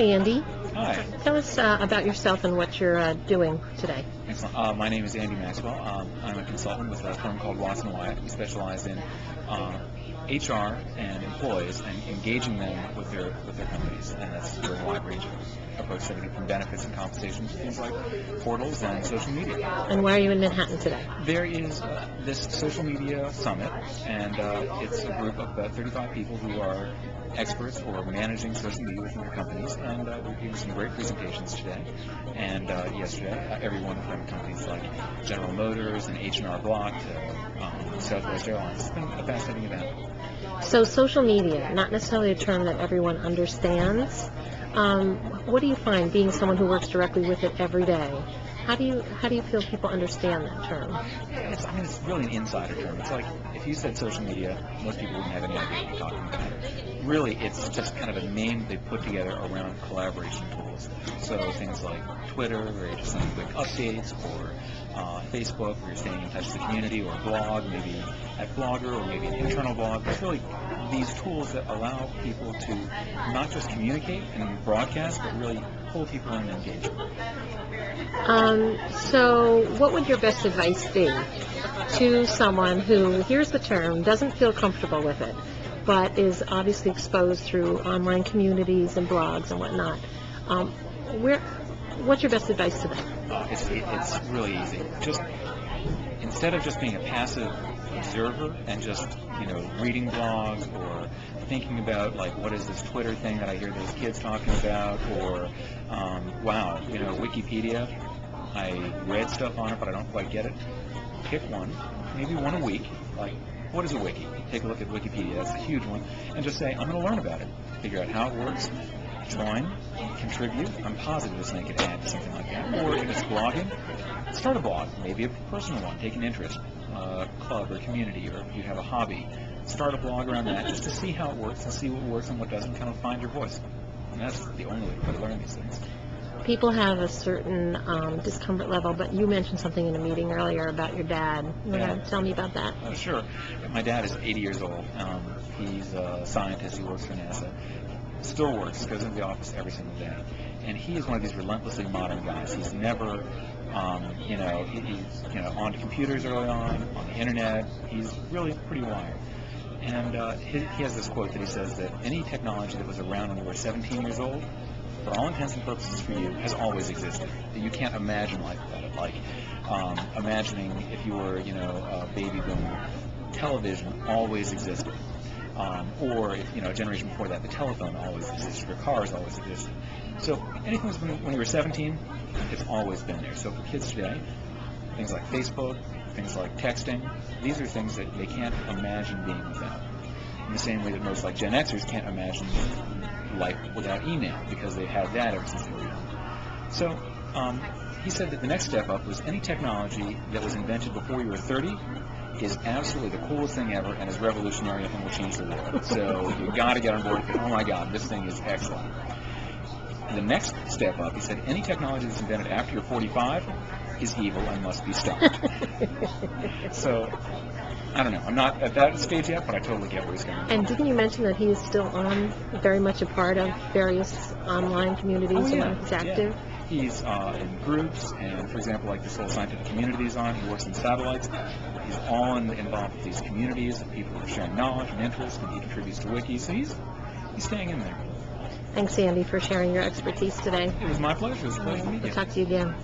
Andy, Hi. tell us about yourself and what you're doing today. Excellent. My name is Andy Maxwell. I'm a consultant with a firm called Watson Wyatt. We specialize in HR and employees and engaging them with their companies, and that's through a wide range of approaches, everything from benefits and compensation to things like portals and social media. And why are you in Manhattan today? There is this social media summit, and it's a group of about 35 people who are experts for managing social media within their companies, and we're giving some great presentations today and yesterday. Everyone from companies like General Motors and H&R Block to Southwest Airlines. It's been a fascinating event. So social media, not necessarily a term that everyone understands. What do you find, being someone who works directly with it every day? How do you feel people understand that term? It's really an insider term. It's like if you said social media, most people wouldn't have any idea what you're talking about. Really, it's just kind of a name they put together around collaboration tools. So things like Twitter, where you just send quick updates, or Facebook, where you're staying in touch with the community, or a blog, maybe at Blogger, or maybe an internal blog. It's really these tools that allow people to not just communicate and broadcast, but really pull people in and engage them. So what would your best advice be to someone who hears the term, doesn't feel comfortable with it, but is obviously exposed through online communities and blogs and whatnot? What's your best advice to them? It's really easy. Just instead of just being a passive observer and just reading blogs or thinking about like what is this Twitter thing that I hear those kids talking about, or wow, Wikipedia, I read stuff on it but I don't quite get it. Pick one, maybe one a week. Like, what is a wiki? Take a look at Wikipedia, that's a huge one, and just say, I'm going to learn about it, figure out how it works, join, contribute. I'm positive this thing could add to something like that. Or if it's blogging, start a blog, maybe a personal one, take an interest, club or community, or if you have a hobby, start a blog around that just to see how it works and see what works and what doesn't, kind of find your voice. And that's the only way to learn these things. People have a certain discomfort level, but you mentioned something in a meeting earlier about your dad. You want to tell me about that? Sure. My dad is 80 years old. He's a scientist. He works for NASA. Still works, goes into the office every single day. And he is one of these relentlessly modern guys. He's never, he's on computers early on the internet. He's really pretty wired. And he has this quote that he says that any technology that was around when you were 17 years old, for all intents and purposes for you, has always existed. You can't imagine life without it. Like imagining if you were, a baby boomer, television always existed. Or if, a generation before that, the telephone always existed, or cars always existed. So anything that's been when you were 17, it's always been there. So for kids today, things like Facebook, things like texting, these are things that they can't imagine being without. In the same way that most like Gen Xers can't imagine life without email, because they've had that ever since they were young. So he said that the next step up was any technology that was invented before you were 30 is absolutely the coolest thing ever and is revolutionary and will change the world. So you got to get on board with it. Oh my God, this thing is excellent. The next step up, he said, any technology that's invented after you're 45 is evil and must be stopped. So I don't know. I'm not at that stage yet, but I totally get where he's going. And didn't you mention that he is still very much a part of various online communities? Oh, yeah. And he's active? Yeah. He's in groups, and for example, like this whole scientific community he's on, he works in satellites. He's all involved with these communities of people who are sharing knowledge and interest, and he contributes to wikis, so he's staying in there. Thanks, Andy, for sharing your expertise today. It was my pleasure. It was a pleasure to meet you. We'll talk to you again.